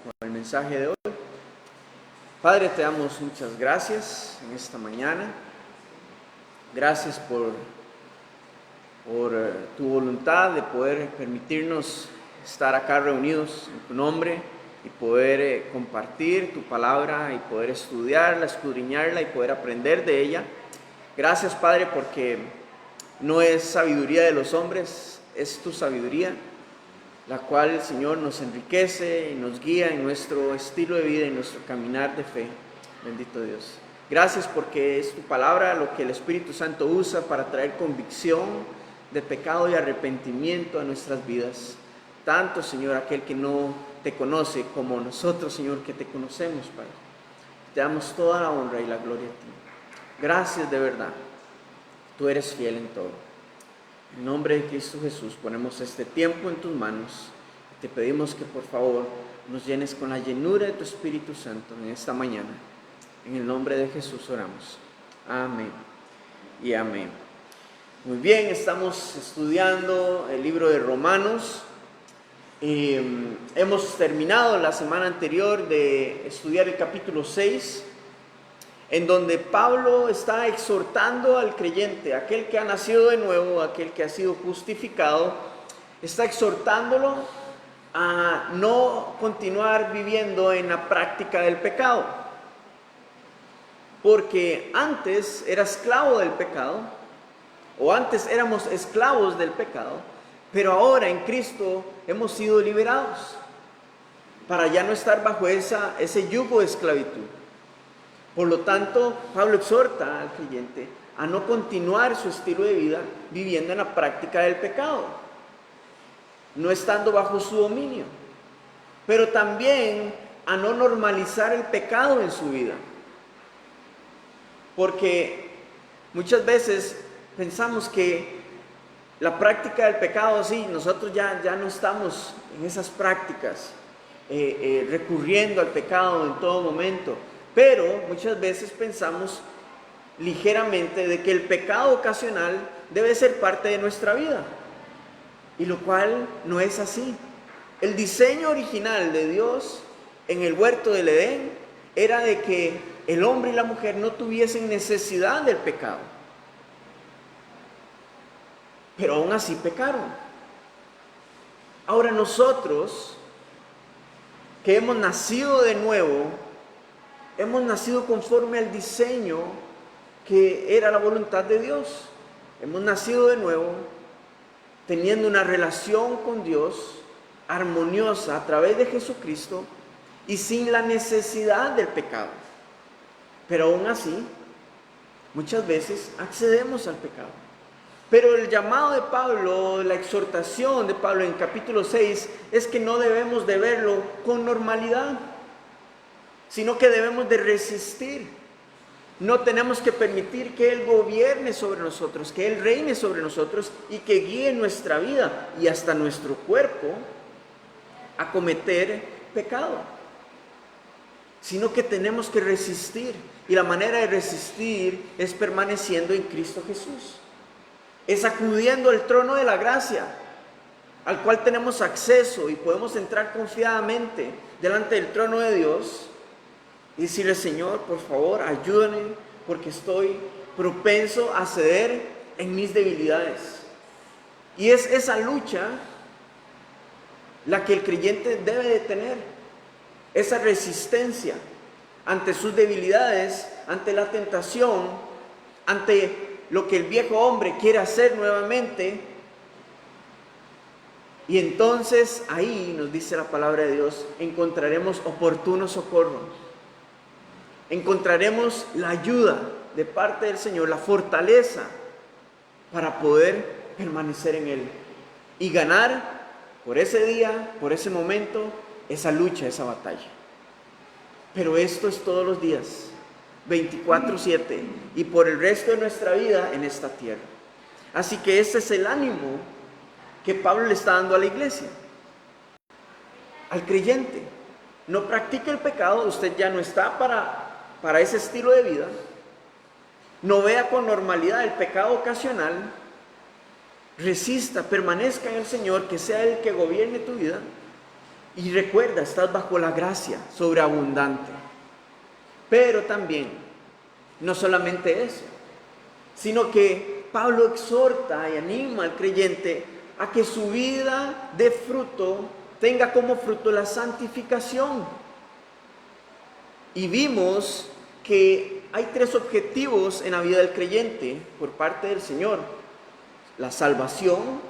con el mensaje de hoy. Padre, te damos muchas gracias en esta mañana. Gracias por tu voluntad de poder permitirnos estar acá reunidos en tu nombre y poder compartir tu palabra y poder estudiarla, escudriñarla y poder aprender de ella. Gracias, Padre, porque no es sabiduría de los hombres, es tu sabiduría, la cual, Señor, nos enriquece y nos guía en nuestro estilo de vida y en nuestro caminar de fe. Bendito Dios. Gracias porque es tu palabra lo que el Espíritu Santo usa para traer convicción de pecado y arrepentimiento a nuestras vidas. Tanto, Señor, aquel que no te conoce como nosotros, Señor, que te conocemos, Padre. Te damos toda la honra y la gloria a ti. Gracias de verdad. Tú eres fiel en todo. En nombre de Cristo Jesús ponemos este tiempo en tus manos. Te pedimos que por favor nos llenes con la llenura de tu Espíritu Santo en esta mañana. En el nombre de Jesús oramos. Amén y amén. Muy bien, estamos estudiando el libro de Romanos. Hemos terminado la semana anterior de estudiar el capítulo 6, en donde Pablo está exhortando al creyente, aquel que ha nacido de nuevo, aquel que ha sido justificado, está exhortándolo a no continuar viviendo en la práctica del pecado. Porque antes era esclavo del pecado, o antes éramos esclavos del pecado, pero ahora en Cristo hemos sido liberados para ya no estar bajo ese yugo de esclavitud. Por lo tanto, Pablo exhorta al creyente a no continuar su estilo de vida viviendo en la práctica del pecado, no estando bajo su dominio, pero también a no normalizar el pecado en su vida. Porque muchas veces pensamos que la práctica del pecado, sí, nosotros ya no estamos en esas prácticas, recurriendo al pecado en todo momento. Pero muchas veces pensamos ligeramente de que el pecado ocasional debe ser parte de nuestra vida, y lo cual no es así. El diseño original de Dios en el huerto del Edén era de que el hombre y la mujer no tuviesen necesidad del pecado, pero aún así pecaron. Ahora nosotros, que hemos nacido de nuevo, hemos nacido conforme al diseño que era la voluntad de Dios. Hemos nacido de nuevo teniendo una relación con Dios armoniosa a través de Jesucristo y sin la necesidad del pecado. Pero aún así, muchas veces accedemos al pecado. Pero el llamado de Pablo, la exhortación de Pablo en capítulo 6 es que no debemos de verlo con normalidad, sino que debemos de resistir. No tenemos que permitir que Él gobierne sobre nosotros, que Él reine sobre nosotros y que guíe nuestra vida y hasta nuestro cuerpo a cometer pecado, sino que tenemos que resistir. Y la manera de resistir es permaneciendo en Cristo Jesús, es acudiendo al trono de la gracia, al cual tenemos acceso y podemos entrar confiadamente delante del trono de Dios y decirle: Señor, por favor, ayúdame, porque estoy propenso a ceder en mis debilidades. Y es esa lucha la que el creyente debe de tener, esa resistencia ante sus debilidades, ante la tentación, ante lo que el viejo hombre quiere hacer nuevamente. Y entonces ahí, nos dice la palabra de Dios, encontraremos oportuno socorro. Encontraremos la ayuda de parte del Señor, la fortaleza para poder permanecer en Él y ganar por ese día, por ese momento, esa lucha, esa batalla. Pero esto es todos los días, 24/7, y por el resto de nuestra vida en esta tierra. Así que ese es el ánimo que Pablo le está dando a la iglesia, al creyente. No practique el pecado, usted ya no está para ese estilo de vida. No vea con normalidad el pecado ocasional. Resista, permanezca en el Señor, que sea Él que gobierne tu vida. Y recuerda, estás bajo la gracia sobreabundante. Pero también, no solamente eso, sino que Pablo exhorta y anima al creyente a que su vida de fruto tenga como fruto la santificación. Y vimos que hay 3 objetivos en la vida del creyente por parte del Señor: la salvación,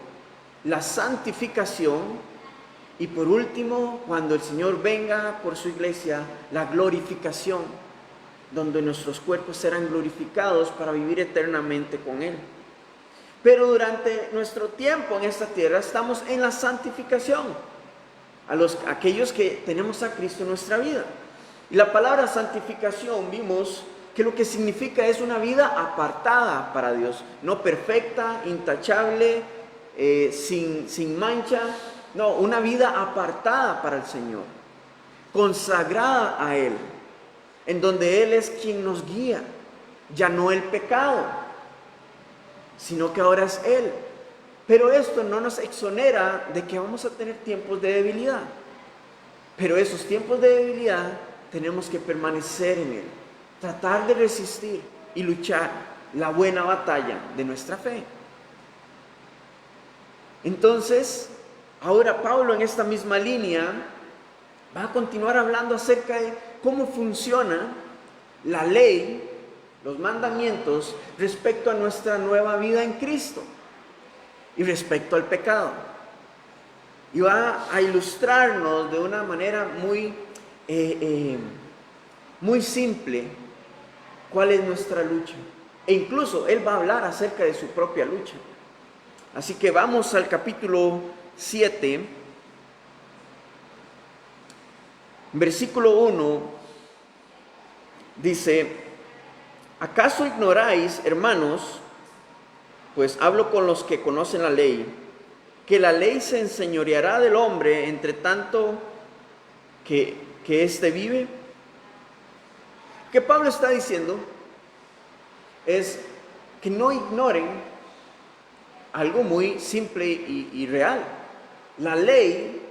la santificación y por último, cuando el Señor venga por su iglesia, la glorificación, donde nuestros cuerpos serán glorificados para vivir eternamente con Él. Pero durante nuestro tiempo en esta tierra estamos en la santificación, aquellos que tenemos a Cristo en nuestra vida. Y la palabra santificación vimos que lo que significa es una vida apartada para Dios, no perfecta, intachable, sin mancha, no, una vida apartada para el Señor, consagrada a Él, en donde Él es quien nos guía, ya no el pecado, sino que ahora es Él. Pero esto no nos exonera de que vamos a tener tiempos de debilidad, pero esos tiempos de debilidad tenemos que permanecer en Él, tratar de resistir y luchar la buena batalla de nuestra fe. Entonces, ahora Pablo en esta misma línea va a continuar hablando acerca de cómo funciona la ley, los mandamientos respecto a nuestra nueva vida en Cristo y respecto al pecado. Y va a ilustrarnos de una manera muy simple cuál es nuestra lucha. E incluso él va a hablar acerca de su propia lucha. Así que vamos al capítulo 7, versículo 1, dice: ¿acaso ignoráis, hermanos, pues hablo con los que conocen la ley, que la ley se enseñoreará del hombre entre tanto que éste vive? Lo que Pablo está diciendo es que no ignoren algo muy simple y real. La ley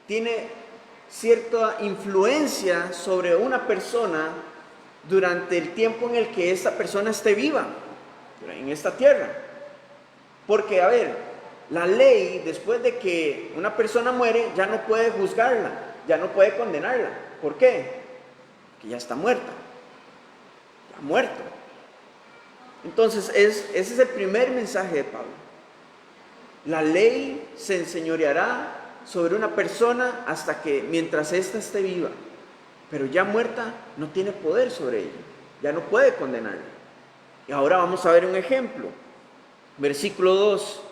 tiene cierta influencia sobre una persona durante el tiempo en el que esta persona esté viva en esta tierra. Porque, a ver, la ley, después de que una persona muere, ya no puede juzgarla, ya no puede condenarla. ¿Por qué? Porque ya está muerta, ya ha muerto. Entonces, ese es el primer mensaje de Pablo. La ley se enseñoreará sobre una persona hasta que, mientras ésta esté viva, pero ya muerta, no tiene poder sobre ella, ya no puede condenarla. Y ahora vamos a ver un ejemplo. Versículo 2: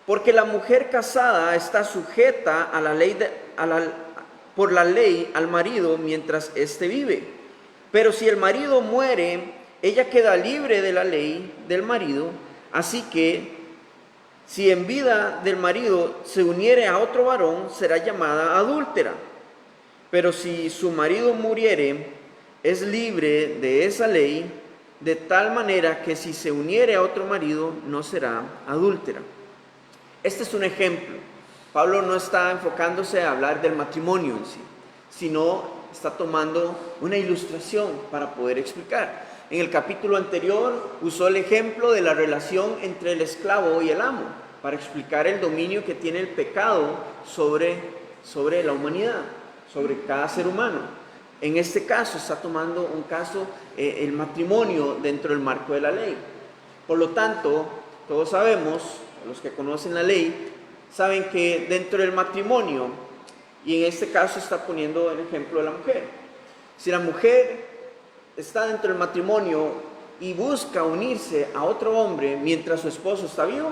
porque la mujer casada está sujeta a la ley por la ley al marido mientras éste vive. Pero si el marido muere, ella queda libre de la ley del marido. Así que si en vida del marido se uniere a otro varón, será llamada adúltera. Pero si su marido muriere, es libre de esa ley, de tal manera que si se uniere a otro marido, no será adúltera. Este es un ejemplo. Pablo no está enfocándose a hablar del matrimonio en sí, sino está tomando una ilustración para poder explicar. En el capítulo anterior usó el ejemplo de la relación entre el esclavo y el amo para explicar el dominio que tiene el pecado sobre la humanidad, sobre cada ser humano. En este caso está tomando un caso, el matrimonio dentro del marco de la ley. Por lo tanto, todos sabemos, los que conocen la ley, saben que dentro del matrimonio, y en este caso está poniendo el ejemplo de la mujer. Si la mujer está dentro del matrimonio y busca unirse a otro hombre mientras su esposo está vivo,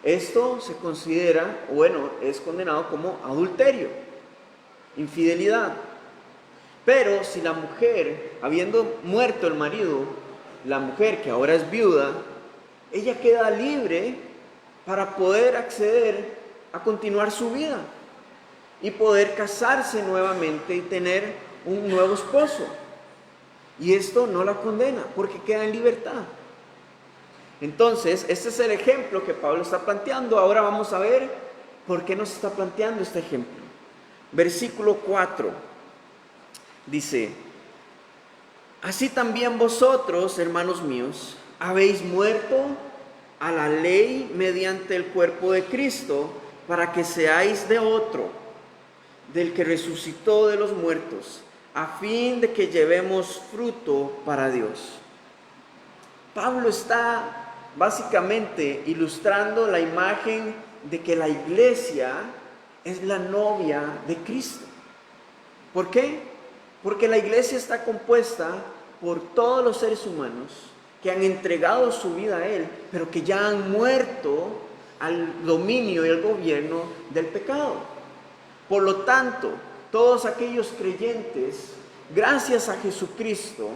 esto se considera, es condenado como adulterio, infidelidad. Pero si la mujer, habiendo muerto el marido, la mujer que ahora es viuda, ella queda libre para poder acceder a continuar su vida y poder casarse nuevamente y tener un nuevo esposo. Y esto no la condena porque queda en libertad. Entonces, este es el ejemplo que Pablo está planteando. Ahora vamos a ver por qué nos está planteando este ejemplo. Versículo 4 dice: así también vosotros, hermanos míos, habéis muerto a la ley mediante el cuerpo de Cristo, para que seáis de otro, del que resucitó de los muertos, a fin de que llevemos fruto para Dios. Pablo está básicamente ilustrando la imagen de que la iglesia es la novia de Cristo. ¿Por qué? Porque la iglesia está compuesta por todos los seres humanos que han entregado su vida a Él, pero que ya han muerto al dominio y al gobierno del pecado. Por lo tanto, todos aquellos creyentes, gracias a Jesucristo,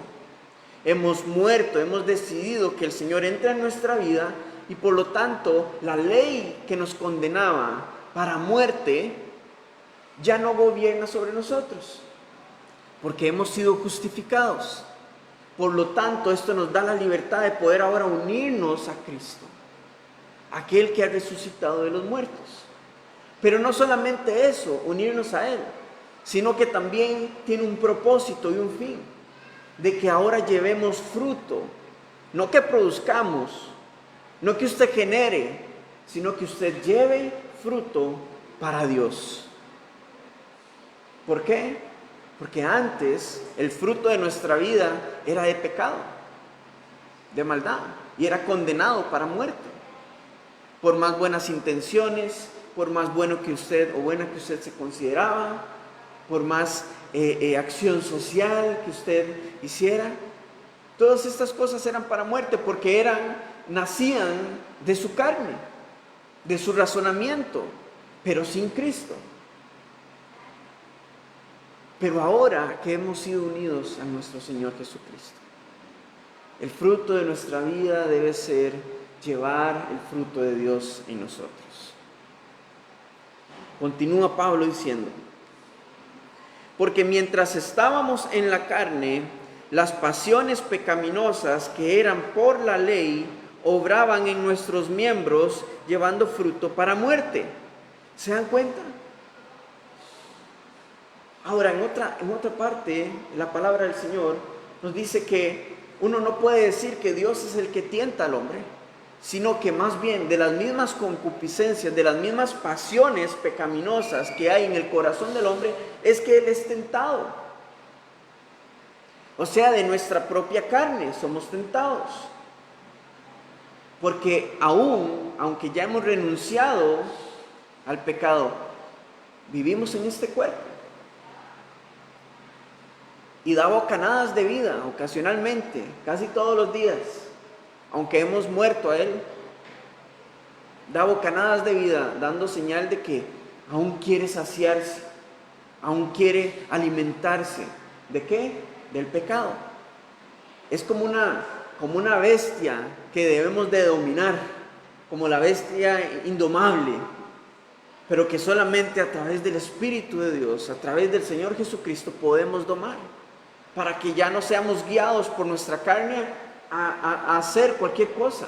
hemos muerto, hemos decidido que el Señor entre en nuestra vida, y por lo tanto la ley que nos condenaba para muerte ya no gobierna sobre nosotros, porque hemos sido justificados. Por lo tanto, esto nos da la libertad de poder ahora unirnos a Cristo, aquel que ha resucitado de los muertos. Pero no solamente eso, unirnos a Él, sino que también tiene un propósito y un fin, de que ahora llevemos fruto, no que produzcamos, no que usted genere, sino que usted lleve fruto para Dios. ¿Por qué? Porque antes el fruto de nuestra vida era de pecado, de maldad, y era condenado para muerte. Por más buenas intenciones, por más bueno que usted o buena que usted se consideraba, por más acción social que usted hiciera, todas estas cosas eran para muerte, porque nacían de su carne, de su razonamiento, pero sin Cristo. Pero ahora que hemos sido unidos a nuestro Señor Jesucristo, el fruto de nuestra vida debe ser llevar el fruto de Dios en nosotros. Continúa Pablo diciendo: porque mientras estábamos en la carne, las pasiones pecaminosas que eran por la ley obraban en nuestros miembros, llevando fruto para muerte. ¿Se dan cuenta? Ahora, en otra parte, la palabra del Señor nos dice que uno no puede decir que Dios es el que tienta al hombre, sino que más bien de las mismas concupiscencias, de las mismas pasiones pecaminosas que hay en el corazón del hombre, es que Él es tentado. O sea, de nuestra propia carne somos tentados. Porque aunque ya hemos renunciado al pecado, vivimos en este cuerpo. Y da bocanadas de vida ocasionalmente, casi todos los días, aunque hemos muerto a Él, da bocanadas de vida, dando señal de que aún quiere saciarse, aún quiere alimentarse. ¿De qué? Del pecado. Es como una bestia que debemos de dominar, como la bestia indomable, pero que solamente a través del Espíritu de Dios, a través del Señor Jesucristo podemos domar, para que ya no seamos guiados por nuestra carne a hacer cualquier cosa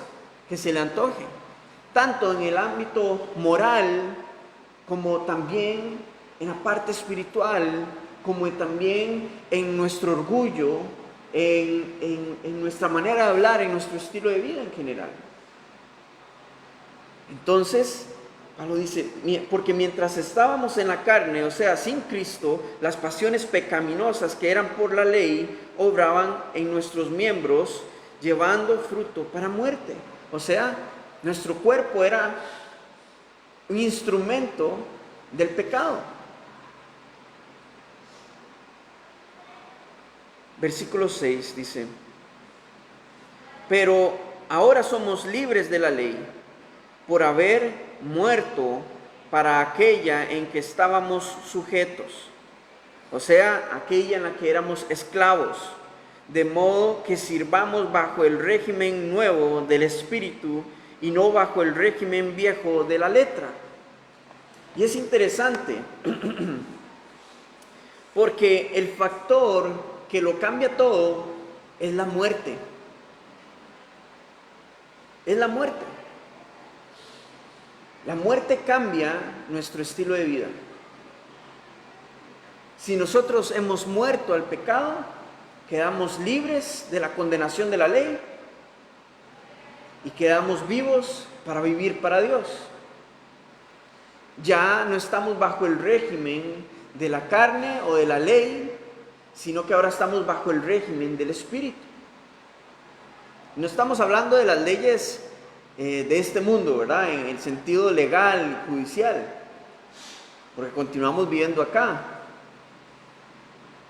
que se le antoje, tanto en el ámbito moral como también en la parte espiritual, como también en nuestro orgullo, en nuestra manera de hablar, en nuestro estilo de vida en general. Entonces, Pablo dice, porque mientras estábamos en la carne, o sea, sin Cristo, las pasiones pecaminosas que eran por la ley, obraban en nuestros miembros, llevando fruto para muerte. O sea, nuestro cuerpo era un instrumento del pecado. Versículo 6 dice: pero ahora somos libres de la ley, por haber muerto para aquella en que estábamos sujetos, o sea, aquella en la que éramos esclavos, de modo que sirvamos bajo el régimen nuevo del Espíritu y no bajo el régimen viejo de la letra. Y es interesante porque el factor que lo cambia todo es la muerte. Es la muerte. La muerte cambia nuestro estilo de vida. Si nosotros hemos muerto al pecado, quedamos libres de la condenación de la ley y quedamos vivos para vivir para Dios. Ya no estamos bajo el régimen de la carne o de la ley, sino que ahora estamos bajo el régimen del Espíritu. No estamos hablando de las leyes de este mundo, ¿verdad? En el sentido legal y judicial, porque continuamos viviendo acá.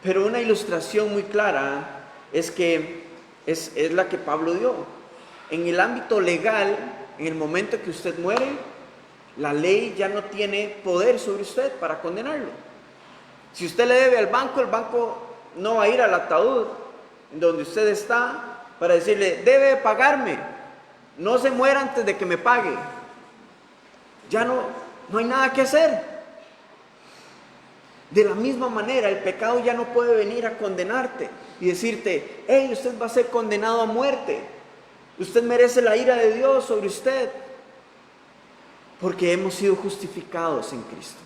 Pero una ilustración muy clara es que es la que Pablo dio. En el ámbito legal, en el momento que usted muere, la ley ya no tiene poder sobre usted para condenarlo. Si usted le debe al banco, el banco no va a ir al ataúd donde usted está para decirle, debe pagarme, no se muera antes de que me pague. Ya no hay nada que hacer. De la misma manera, el pecado ya no puede venir a condenarte y decirte, hey, usted va a ser condenado a muerte. Usted merece la ira de Dios sobre usted. Porque hemos sido justificados en Cristo.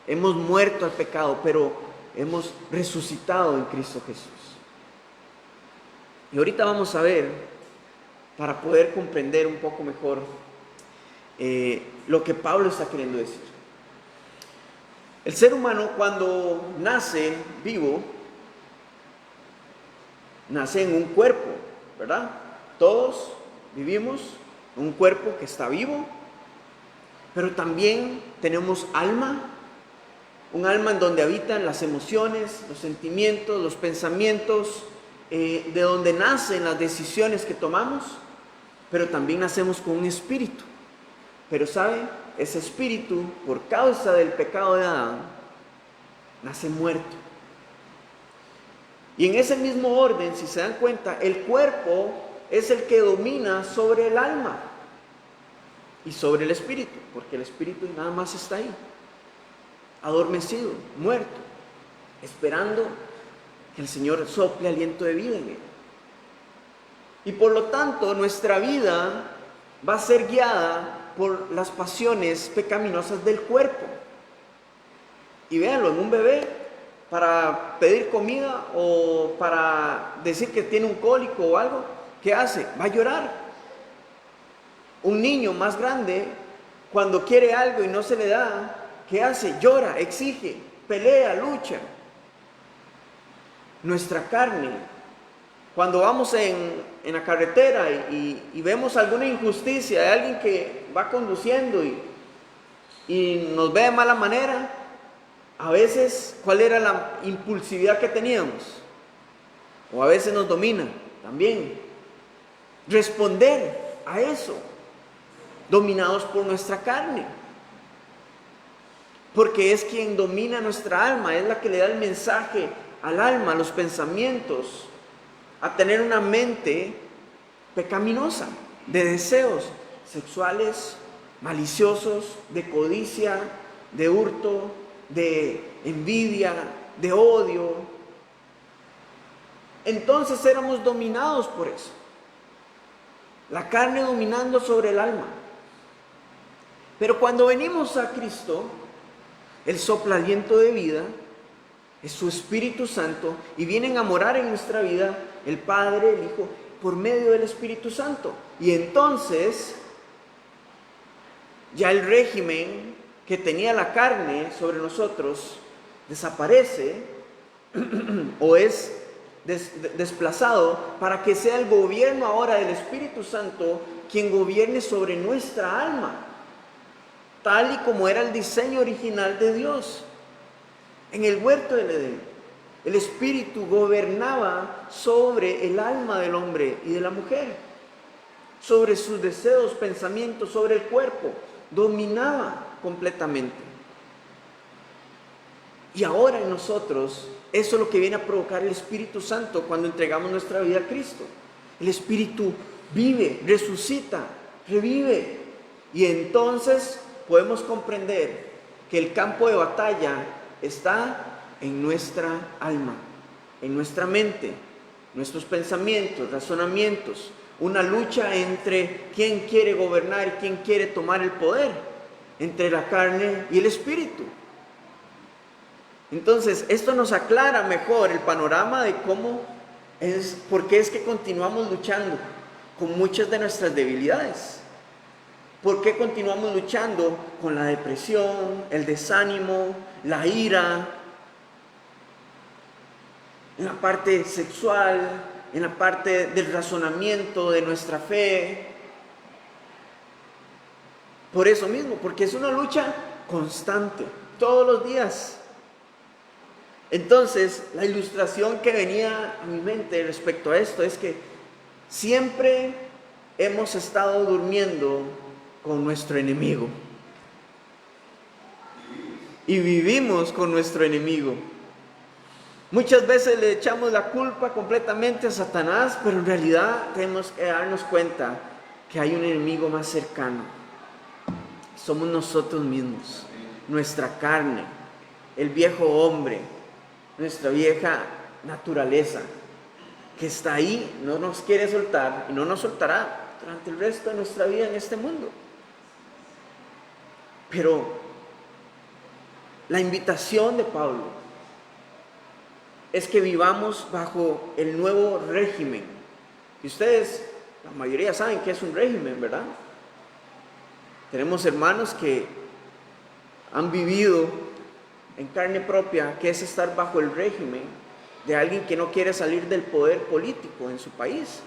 Hemos muerto al pecado, pero hemos resucitado en Cristo Jesús. Y ahorita vamos a ver, para poder comprender un poco mejor lo que Pablo está queriendo decir. El ser humano, cuando nace vivo, nace en un cuerpo, ¿verdad? Todos vivimos en un cuerpo que está vivo, pero también tenemos alma, un alma en donde habitan las emociones, los sentimientos, los pensamientos, de donde nacen las decisiones que tomamos, pero también nacemos con un espíritu. Pero ¿sabe? Ese espíritu, por causa del pecado de Adán, nace muerto. Y en ese mismo orden, si se dan cuenta, el cuerpo es el que domina sobre el alma y sobre el espíritu, porque el espíritu nada más está ahí, adormecido, muerto, esperando que el Señor sople aliento de vida en él. Y por lo tanto, nuestra vida va a ser guiada por las pasiones pecaminosas del cuerpo. Y véanlo, en un bebé, para pedir comida o para decir que tiene un cólico o algo, ¿qué hace? Va a llorar. Un niño más grande, cuando quiere algo y no se le da, ¿qué hace? Llora, exige, pelea, lucha. Nuestra carne, cuando vamos en la carretera y vemos alguna injusticia de alguien que va conduciendo y nos ve de mala manera, a veces, ¿cuál era la impulsividad que teníamos? O a veces nos domina también. Responder a eso, dominados por nuestra carne. Porque es quien domina nuestra alma, es la que le da el mensaje al alma, a los pensamientos, a tener una mente pecaminosa, de deseos sexuales, maliciosos, de codicia, de hurto, de envidia, de odio. Entonces éramos dominados por eso. La carne dominando sobre el alma. Pero cuando venimos a Cristo, Él sopla aliento de vida, es su Espíritu Santo, y vienen a morar en nuestra vida el Padre, el Hijo, por medio del Espíritu Santo. Y entonces, ya el régimen que tenía la carne sobre nosotros desaparece o es desplazado para que sea el gobierno ahora del Espíritu Santo quien gobierne sobre nuestra alma, tal y como era el diseño original de Dios. En el huerto del Edén, el Espíritu gobernaba sobre el alma del hombre y de la mujer, sobre sus deseos, pensamientos, sobre el cuerpo, dominaba completamente. Y ahora en nosotros, eso es lo que viene a provocar el Espíritu Santo cuando entregamos nuestra vida a Cristo. El Espíritu vive, resucita, revive. Y entonces podemos comprender que el campo de batalla está en nuestra alma, en nuestra mente, nuestros pensamientos, razonamientos. Una lucha entre quién quiere gobernar y quién quiere tomar el poder, entre la carne y el espíritu. Entonces, esto nos aclara mejor el panorama de por qué es que continuamos luchando con muchas de nuestras debilidades. ¿Por qué continuamos luchando con la depresión, el desánimo, la ira, en la parte sexual, en la parte del razonamiento de nuestra fe? Por eso mismo, porque es una lucha constante, todos los días. Entonces, la ilustración que venía a mi mente respecto a esto es que siempre hemos estado durmiendo con nuestro enemigo. Y vivimos con nuestro enemigo. Muchas veces le echamos la culpa completamente a Satanás, pero en realidad tenemos que darnos cuenta que hay un enemigo más cercano. Somos nosotros mismos, nuestra carne, el viejo hombre, nuestra vieja naturaleza, que está ahí, no nos quiere soltar y no nos soltará durante el resto de nuestra vida en este mundo. Pero la invitación de Pablo es que vivamos bajo el nuevo régimen. Y ustedes, la mayoría saben que es un régimen, ¿verdad? Tenemos hermanos que han vivido en carne propia que es estar bajo el régimen de alguien que no quiere salir del poder político en su país.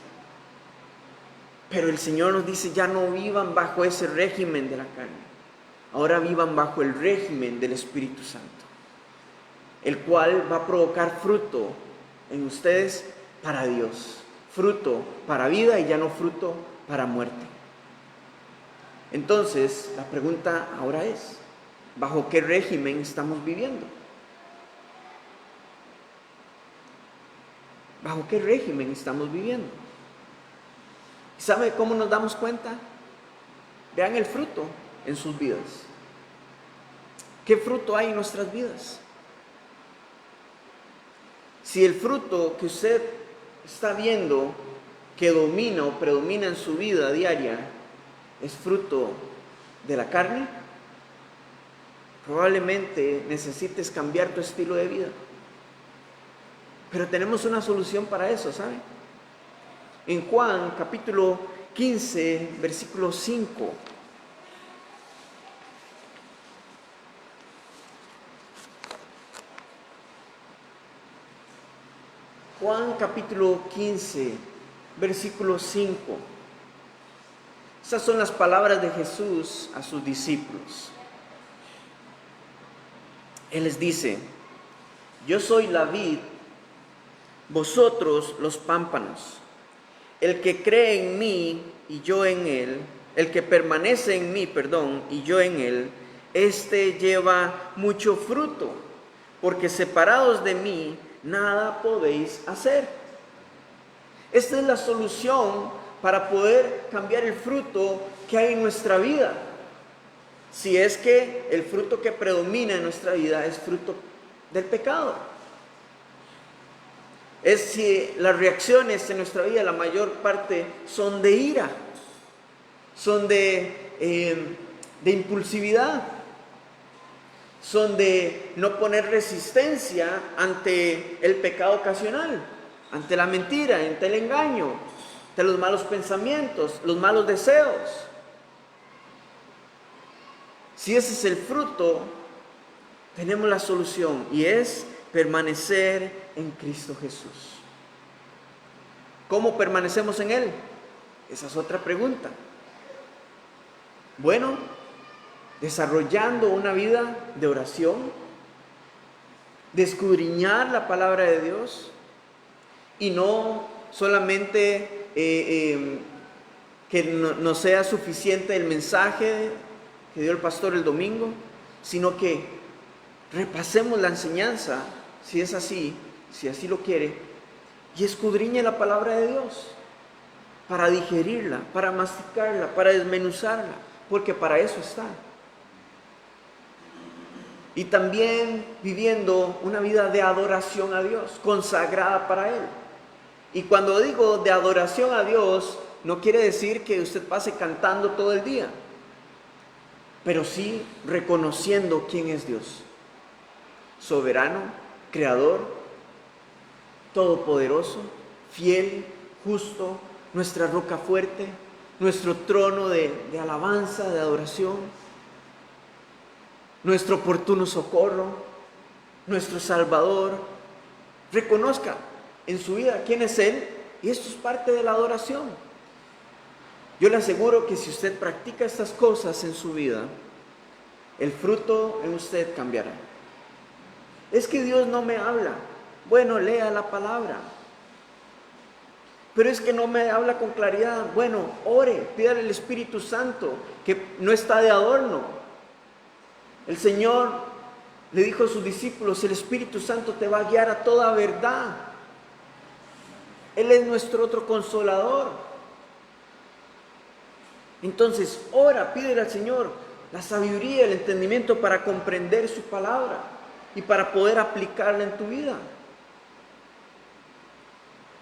Pero el Señor nos dice, ya no vivan bajo ese régimen de la carne. Ahora vivan bajo el régimen del Espíritu Santo, el cual va a provocar fruto en ustedes para Dios, fruto para vida y ya no fruto para muerte. Entonces, la pregunta ahora es, ¿bajo qué régimen estamos viviendo? ¿Bajo qué régimen estamos viviendo? ¿Sabe cómo nos damos cuenta? Vean el fruto en sus vidas. ¿Qué fruto hay en nuestras vidas? Si el fruto que usted está viendo que domina o predomina en su vida diaria es fruto de la carne, probablemente necesites cambiar tu estilo de vida. Pero tenemos una solución para eso, ¿sabe? En Juan capítulo 15, versículo 5. Juan capítulo 15, versículo 5. Esas son las palabras de Jesús a sus discípulos. Él les dice, yo soy la vid, vosotros los pámpanos. El que cree en mí y yo en él, el que permanece en mí, y yo en él, este lleva mucho fruto, porque separados de mí, nada podéis hacer. Esta es la solución para poder cambiar el fruto que hay en nuestra vida. Si es que el fruto que predomina en nuestra vida es fruto del pecado. Es si las reacciones en nuestra vida, la mayor parte son de ira, son de impulsividad, son de no poner resistencia ante el pecado ocasional, ante la mentira, ante el engaño, ante los malos pensamientos, los malos deseos. Si ese es el fruto, tenemos la solución y es permanecer en Cristo Jesús. ¿Cómo permanecemos en Él? Esa es otra pregunta. Bueno, desarrollando una vida de oración, de escudriñar la palabra de Dios y no solamente que no sea suficiente el mensaje que dio el pastor el domingo, sino que repasemos la enseñanza, si es así, si así lo quiere, y escudriñe la palabra de Dios para digerirla, para masticarla, para desmenuzarla, porque para eso está. Y también viviendo una vida de adoración a Dios, consagrada para Él. Y cuando digo de adoración a Dios, no quiere decir que usted pase cantando todo el día, pero sí reconociendo quién es Dios. soberano, creador, todopoderoso, fiel, justo, nuestra roca fuerte, nuestro trono de alabanza, de adoración, nuestro oportuno socorro, nuestro Salvador. Reconozca en su vida quién es Él, y esto es parte de la adoración. Yo le aseguro que si usted practica estas cosas en su vida, el fruto en usted cambiará. Es que Dios no me habla. Bueno, lea la palabra. Pero es que no me habla con claridad. Bueno, ore, pídale al Espíritu Santo, que no está de adorno. El Señor le dijo a sus discípulos: el Espíritu Santo te va a guiar a toda verdad. Él es nuestro otro consolador. Entonces, ora, pídele al Señor la sabiduría, el entendimiento para comprender su palabra y para poder aplicarla en tu vida.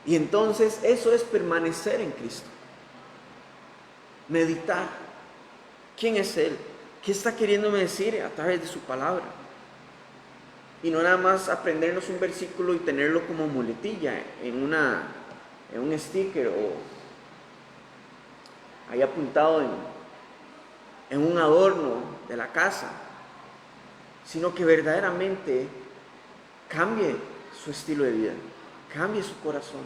Y entonces eso es permanecer en Cristo. Meditar. ¿Quién es Él? ¿Qué está queriéndome decir a través de su palabra? Y no nada más aprendernos un versículo y tenerlo como muletilla en un sticker o ahí apuntado en un adorno de la casa, sino que verdaderamente cambie su estilo de vida, cambie su corazón.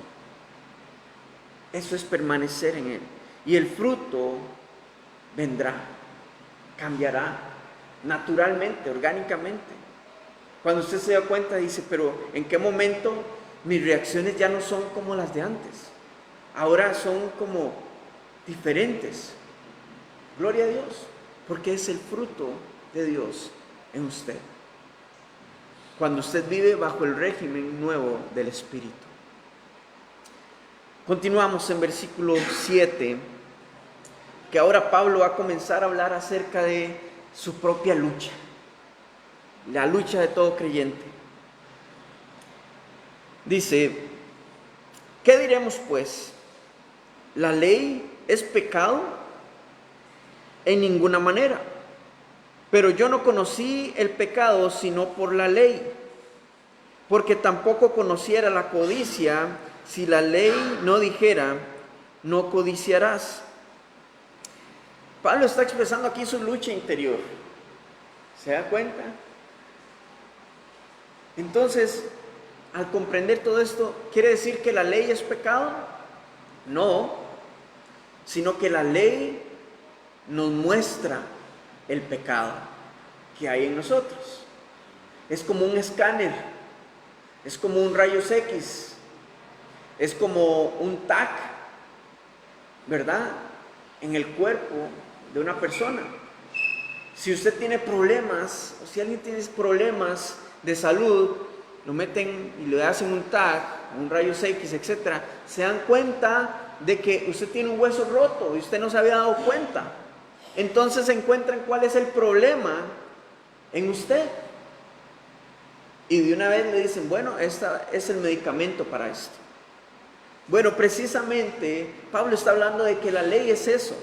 Eso es permanecer en Él. Y el fruto vendrá, cambiará naturalmente, orgánicamente. Cuando usted se da cuenta, dice: pero ¿en qué momento mis reacciones ya no son como las de antes? Ahora son como diferentes. Gloria a Dios, porque es el fruto de Dios en usted. Cuando usted vive bajo el régimen nuevo del Espíritu. Continuamos en versículo 7, que ahora Pablo va a comenzar a hablar acerca de su propia lucha, la lucha de todo creyente. Dice: ¿qué diremos pues? ¿La ley es pecado? En ninguna manera. Pero yo no conocí el pecado sino por la ley, porque tampoco conociera la codicia si la ley no dijera: no codiciarás. Pablo está expresando aquí su lucha interior. ¿Se da cuenta? Entonces, al comprender todo esto, ¿quiere decir que la ley es pecado? No, sino que la ley nos muestra el pecado que hay en nosotros. Es como un escáner, es como un rayos X, es como un TAC, ¿verdad? En el cuerpo de una persona. Si usted tiene problemas, o si alguien tiene problemas de salud, lo meten y le hacen un TAC, un rayos X, etc. Se dan cuenta de que usted tiene un hueso roto y usted no se había dado cuenta. Entonces encuentran cuál es el problema en usted. Y de una vez le dicen: bueno, este es el medicamento para esto. Bueno, precisamente Pablo está hablando de que la ley es eso.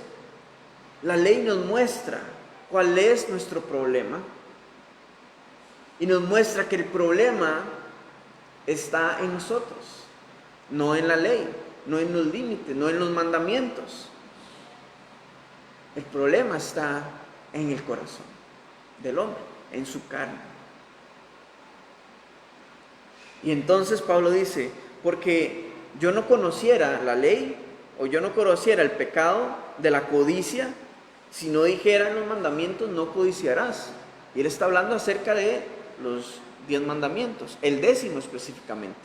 La ley nos muestra cuál es nuestro problema. Y nos muestra que el problema está en nosotros, no en la ley, no en los límites, no en los mandamientos. El problema está en el corazón del hombre, en su carne. Y entonces Pablo dice: porque yo no conociera la ley, o yo no conociera el pecado de la codicia, si no dijera en los mandamientos: no codiciarás. Y él está hablando acerca de los 10 mandamientos, el 10º específicamente.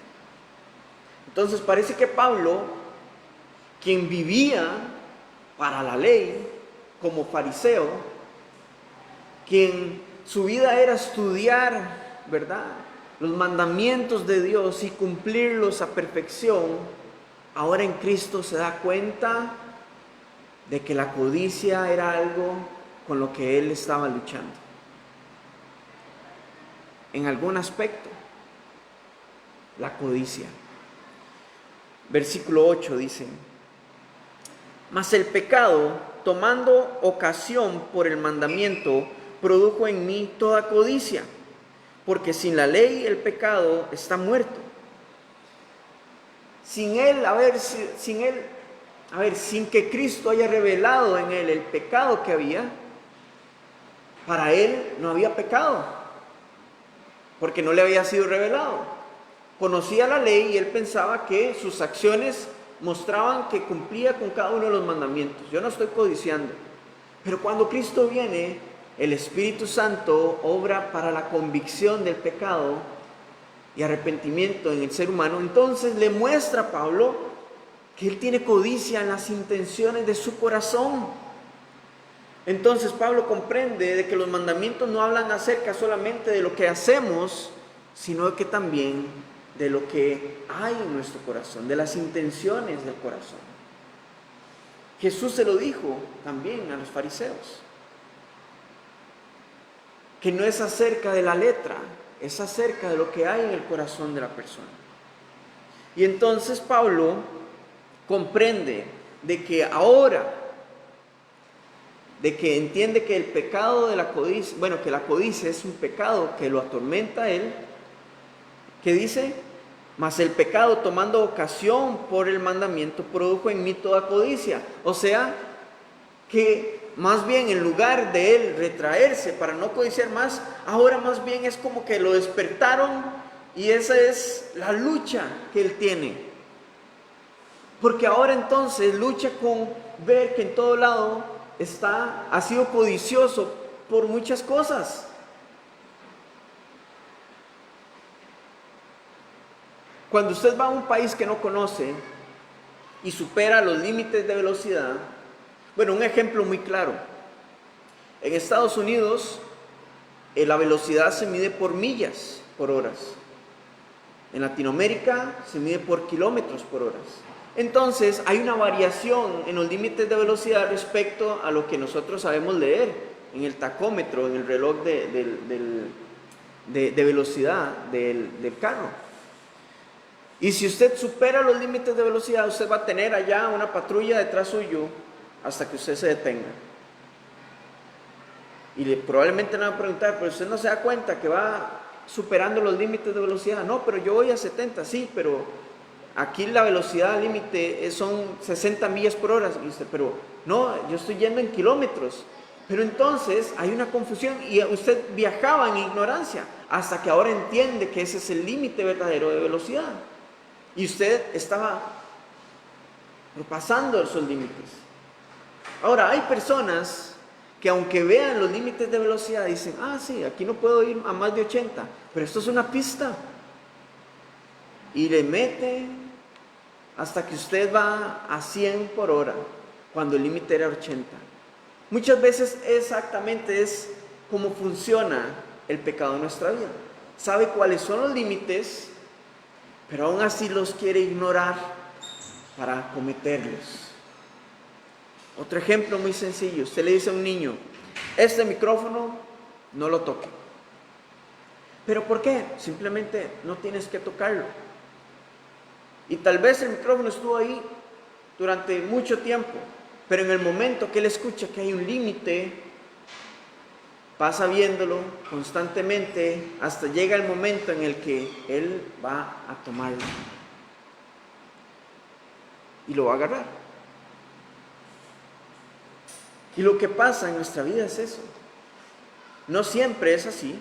Entonces parece que Pablo, quien vivía para la ley como fariseo, quien su vida era estudiar, ¿verdad?, los mandamientos de Dios y cumplirlos a perfección, ahora en Cristo se da cuenta de que la codicia era algo con lo que él estaba luchando. En algún aspecto, la codicia. Versículo 8 dice: mas el pecado, tomando ocasión por el mandamiento, produjo en mí toda codicia, porque sin la ley el pecado está muerto. Sin que Cristo haya revelado en él el pecado que había, para él no había pecado, porque no le había sido revelado. Conocía la ley y él pensaba que sus acciones mostraban que cumplía con cada uno de los mandamientos. Yo no estoy codiciando, pero cuando Cristo viene, el Espíritu Santo obra para la convicción del pecado y arrepentimiento en el ser humano. Entonces le muestra a Pablo que él tiene codicia en las intenciones de su corazón. Entonces Pablo comprende de que los mandamientos no hablan acerca solamente de lo que hacemos, sino que también de lo que hay en nuestro corazón, de las intenciones del corazón. Jesús se lo dijo también a los fariseos, que no es acerca de la letra, es acerca de lo que hay en el corazón de la persona. Y entonces Pablo comprende de que ahora, de que entiende que el pecado de la codicia, que la codicia es un pecado que lo atormenta a él, que dice, mas el pecado tomando ocasión por el mandamiento produjo en mí toda codicia. O sea, que más bien en lugar de él retraerse para no codiciar más, ahora más bien es como que lo despertaron y esa es la lucha que él tiene. Porque ahora entonces lucha con ver que en todo lado ha sido codicioso por muchas cosas. Cuando usted va a un país que no conoce y supera los límites de velocidad, un ejemplo muy claro. En Estados Unidos, la velocidad se mide por millas por horas. En Latinoamérica se mide por kilómetros por horas. Entonces, hay una variación en los límites de velocidad respecto a lo que nosotros sabemos leer en el tacómetro, en el reloj de velocidad del carro. Y si usted supera los límites de velocidad, usted va a tener allá una patrulla detrás suyo hasta que usted se detenga. Y probablemente le van a preguntar, pero usted no se da cuenta que va superando los límites de velocidad. No, pero yo voy a 70, sí, pero aquí la velocidad límite son 60 millas por hora. Y usted, pero no, yo estoy yendo en kilómetros. Pero entonces hay una confusión y usted viajaba en ignorancia hasta que ahora entiende que ese es el límite verdadero de velocidad. Y usted estaba pasando esos límites. Ahora, hay personas que aunque vean los límites de velocidad dicen, sí, aquí no puedo ir a más de 80, pero esto es una pista. Y le mete hasta que usted va a 100 por hora, cuando el límite era 80. Muchas veces exactamente es como funciona el pecado en nuestra vida. Sabe cuáles son los límites, pero aún así los quiere ignorar para cometerlos. Otro ejemplo muy sencillo. Usted le dice a un niño, este micrófono no lo toque. ¿Pero por qué? Simplemente no tienes que tocarlo. Y tal vez el micrófono estuvo ahí durante mucho tiempo, pero en el momento que él escucha que hay un límite, pasa viéndolo constantemente hasta llega el momento en el que él va a tomarlo y lo va a agarrar. Y lo que pasa en nuestra vida es eso. No siempre es así,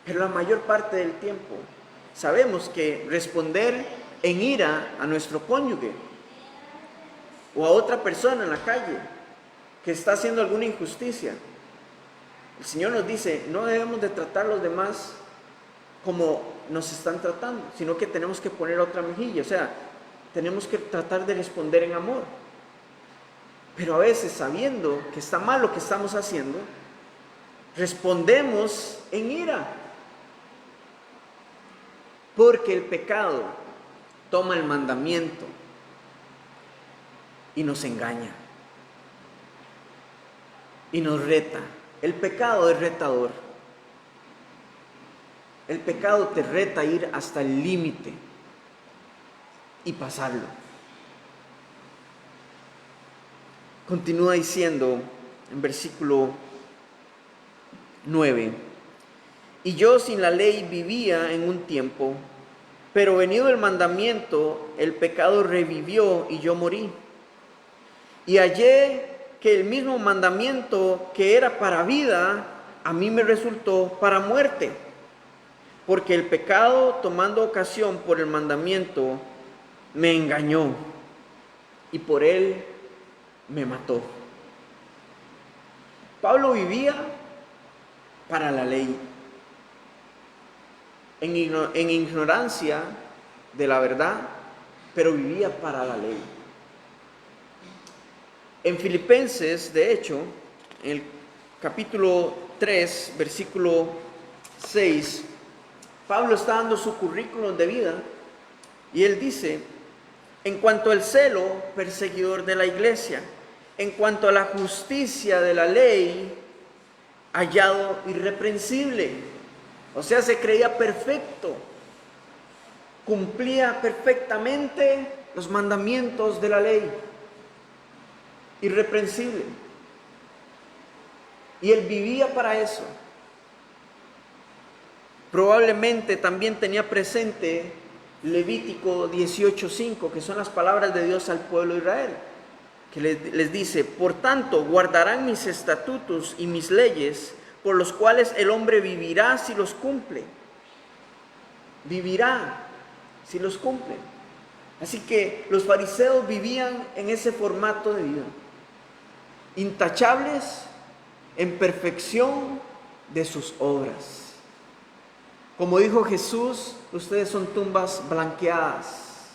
pero la mayor parte del tiempo sabemos que responder en ira a nuestro cónyuge o a otra persona en la calle que está haciendo alguna injusticia, el Señor nos dice, no debemos de tratar a los demás como nos están tratando, sino que tenemos que poner otra mejilla, o sea, tenemos que tratar de responder en amor. Pero a veces, sabiendo que está mal lo que estamos haciendo, respondemos en ira. Porque el pecado toma el mandamiento y nos engaña. Y nos reta. El pecado es retador. El pecado te reta a ir hasta el límite y pasarlo. Continúa diciendo en versículo 9, Y yo sin la ley vivía en un tiempo, pero venido el mandamiento, el pecado revivió y yo morí. Y hallé que el mismo mandamiento que era para vida, a mí me resultó para muerte. Porque el pecado, tomando ocasión por el mandamiento, me engañó y por él me mató. Pablo vivía para la ley, en ignorancia de la verdad, pero vivía para la ley. En Filipenses, de hecho, en el capítulo 3, versículo 6, Pablo está dando su currículum de vida y él dice: en cuanto al celo, perseguidor de la iglesia; en cuanto a la justicia de la ley, hallado irreprensible. O sea, se creía perfecto, cumplía perfectamente los mandamientos de la ley, irreprensible. Y él vivía para eso. Probablemente también tenía presente Levítico 18:5, que son las palabras de Dios al pueblo de Israel, que les dice: por tanto, guardarán mis estatutos y mis leyes, por los cuales el hombre vivirá si los cumple. Vivirá si los cumple. Así que los fariseos vivían en ese formato de vida, intachables, en perfección de sus obras. Como dijo Jesús, ustedes son tumbas blanqueadas,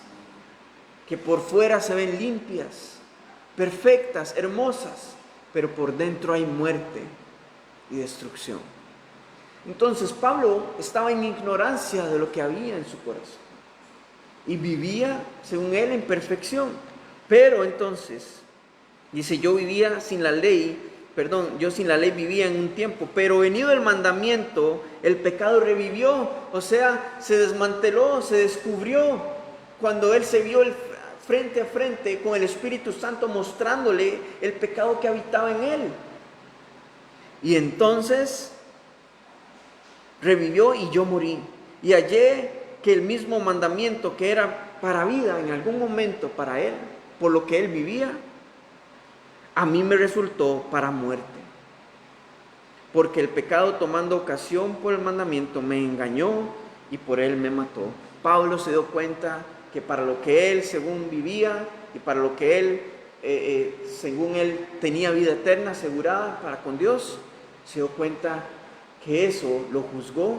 que por fuera se ven limpias, perfectas, hermosas, pero por dentro hay muerte y destrucción. Entonces Pablo estaba en ignorancia de lo que había en su corazón y vivía, según él, en perfección. Pero entonces, dice: yo sin la ley vivía en un tiempo, pero venido el mandamiento, el pecado revivió. O sea, se desmanteló, se descubrió, cuando él se vio frente a frente con el Espíritu Santo mostrándole el pecado que habitaba en él. Y entonces revivió y yo morí. Y hallé que el mismo mandamiento que era para vida en algún momento para él, por lo que él vivía, a mí me resultó para muerte. Porque el pecado, tomando ocasión por el mandamiento, me engañó y por él me mató. Pablo se dio cuenta que para lo que él según vivía y para lo que él según él tenía vida eterna asegurada para con Dios, se dio cuenta que eso lo juzgó,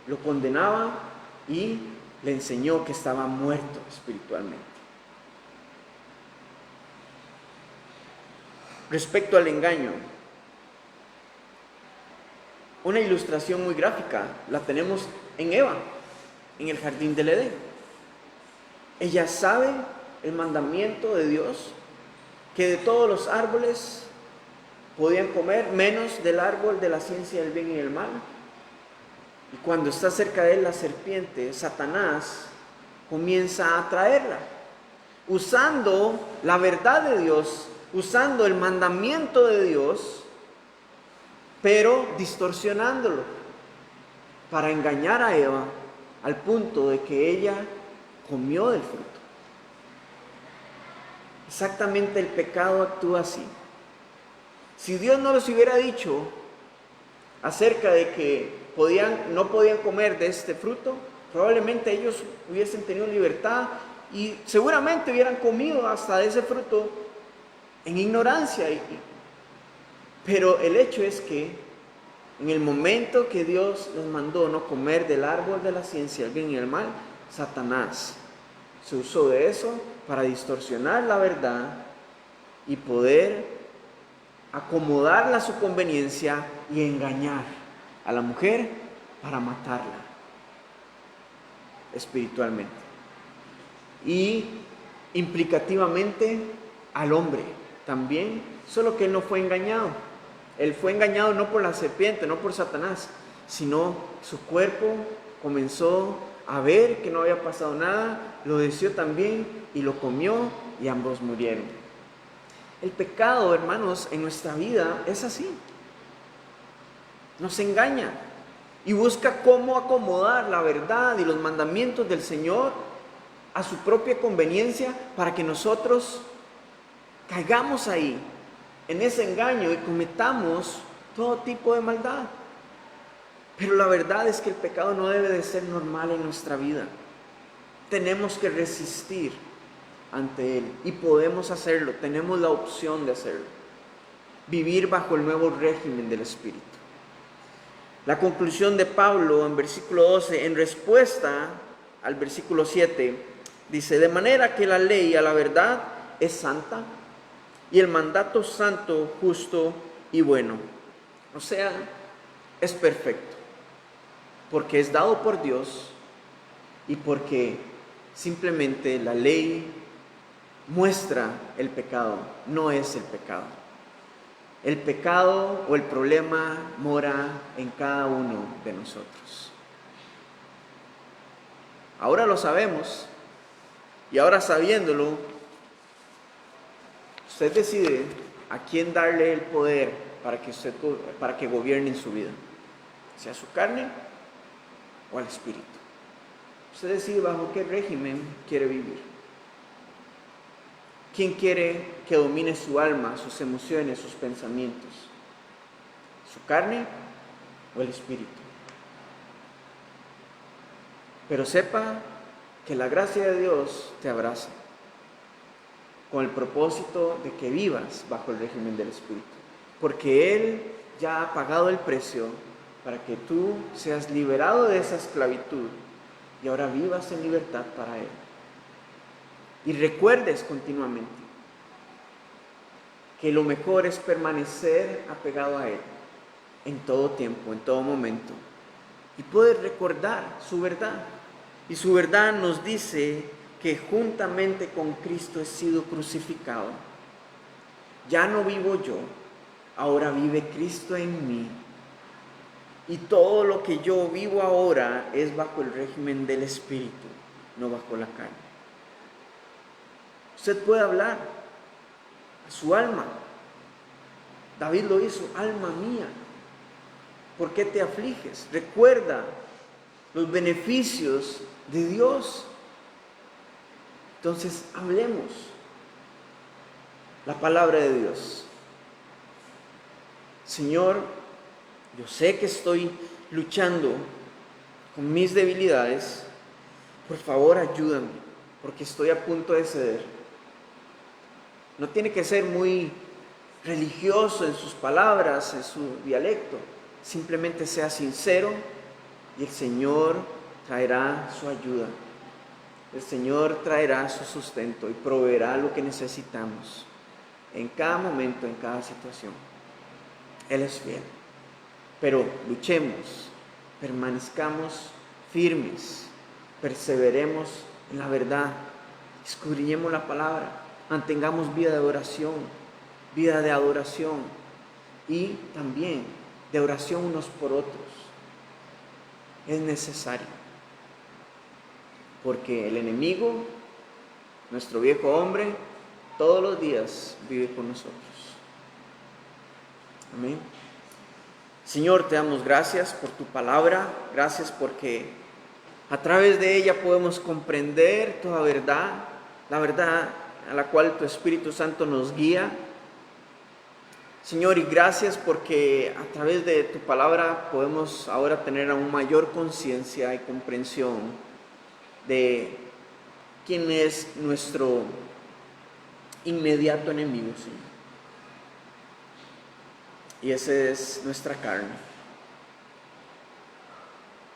lo condenaba y le enseñó que estaba muerto espiritualmente. Respecto al engaño, una ilustración muy gráfica la tenemos en Eva, en el jardín del Edén. Ella sabe el mandamiento de Dios, que de todos los árboles podían comer, menos del árbol de la ciencia del bien y del mal. Y cuando está cerca de él la serpiente, Satanás, comienza a atraerla, usando la verdad de Dios, usando el mandamiento de Dios, pero distorsionándolo para engañar a Eva al punto de que ella comió del fruto. Exactamente, el pecado actúa así. Si Dios no les hubiera dicho acerca de que no podían comer de este fruto, probablemente ellos hubiesen tenido libertad y seguramente hubieran comido hasta de ese fruto en ignorancia. Pero el hecho es que en el momento que Dios les mandó no comer del árbol de la ciencia del bien y del mal, Satanás se usó de eso para distorsionar la verdad y poder acomodarla a su conveniencia y engañar a la mujer para matarla espiritualmente y implicativamente al hombre también, solo que él no fue engañado. Él fue engañado no por la serpiente, no por Satanás, sino su cuerpo comenzó a ver que no había pasado nada, lo deseó también y lo comió y ambos murieron. El pecado, hermanos, en nuestra vida es así. Nos engaña. y busca cómo acomodar la verdad y los mandamientos del Señor a su propia conveniencia para que nosotros caigamos ahí, en ese engaño y cometamos todo tipo de maldad. Pero la verdad es que el pecado no debe de ser normal en nuestra vida. Tenemos que resistir ante él y podemos hacerlo, tenemos la opción de hacerlo. Vivir bajo el nuevo régimen del Espíritu. La conclusión de Pablo en versículo 12, en respuesta al versículo 7, dice: de manera que la ley a la verdad es santa y el mandato santo, justo y bueno. O sea, es perfecto, porque es dado por Dios y porque simplemente la ley muestra el pecado, no es el pecado. El pecado o el problema mora en cada uno de nosotros. Ahora lo sabemos, y ahora sabiéndolo, usted decide a quién darle el poder para que gobierne en su vida, sea su carne o al Espíritu. Usted decide bajo qué régimen quiere vivir. ¿Quién quiere que domine su alma, sus emociones, sus pensamientos? ¿Su carne o el Espíritu? Pero sepa que la gracia de Dios te abraza con el propósito de que vivas bajo el régimen del Espíritu, porque Él ya ha pagado el precio para que tú seas liberado de esa esclavitud y ahora vivas en libertad para Él. Y recuerdes continuamente que lo mejor es permanecer apegado a Él en todo tiempo, en todo momento, y poder recordar su verdad. Y su verdad nos dice que juntamente con Cristo he sido crucificado. Ya no vivo yo, ahora vive Cristo en mí. Y todo lo que yo vivo ahora es bajo el régimen del Espíritu, no bajo la carne. Usted puede hablar a su alma. David lo hizo: alma mía, ¿por qué te afliges? Recuerda los beneficios de Dios. Entonces, hablemos la palabra de Dios. Señor, yo sé que estoy luchando con mis debilidades. Por favor, ayúdame, porque estoy a punto de ceder. No tiene que ser muy religioso en sus palabras, en su dialecto. Simplemente sea sincero y el Señor traerá su ayuda. El Señor traerá su sustento y proveerá lo que necesitamos en cada momento, en cada situación. Él es fiel. Pero luchemos, permanezcamos firmes, perseveremos en la verdad, escudriñemos la palabra, mantengamos vida de oración, vida de adoración y también de oración unos por otros. Es necesario, porque el enemigo, nuestro viejo hombre, todos los días vive con nosotros. Amén. Señor, te damos gracias por tu palabra, gracias porque a través de ella podemos comprender toda verdad, la verdad a la cual tu Espíritu Santo nos guía. Señor, y gracias porque a través de tu palabra podemos ahora tener aún mayor conciencia y comprensión de quién es nuestro inmediato enemigo, Señor. Y esa es nuestra carne.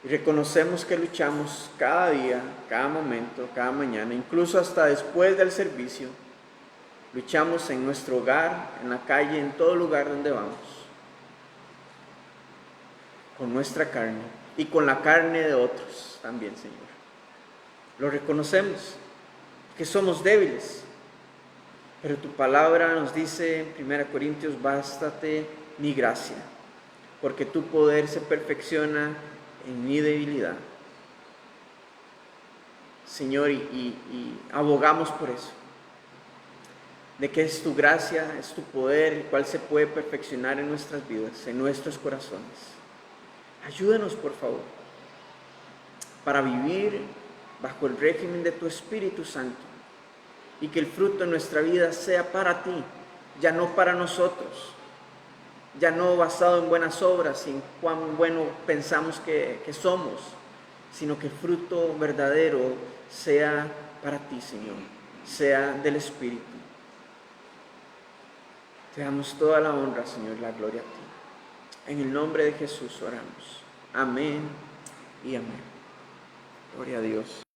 Y reconocemos que luchamos cada día, cada momento, cada mañana, incluso hasta después del servicio. Luchamos en nuestro hogar, en la calle, en todo lugar donde vamos. Con nuestra carne y con la carne de otros también, Señor. Lo reconocemos, que somos débiles. Pero tu palabra nos dice en 1 Corintios: bástate mi gracia, porque tu poder se perfecciona en mi debilidad. Señor, y abogamos por eso, de que es tu gracia, es tu poder, el cual se puede perfeccionar en nuestras vidas, en nuestros corazones. Ayúdanos, por favor, para vivir bajo el régimen de tu Espíritu Santo y que el fruto de nuestra vida sea para ti, ya no para nosotros, ya no basado en buenas obras y en cuán bueno pensamos que somos, sino que el fruto verdadero sea para ti, Señor, sea del Espíritu. Te damos toda la honra, Señor, la gloria a ti. En el nombre de Jesús oramos. Amén y amén. Gloria a Dios.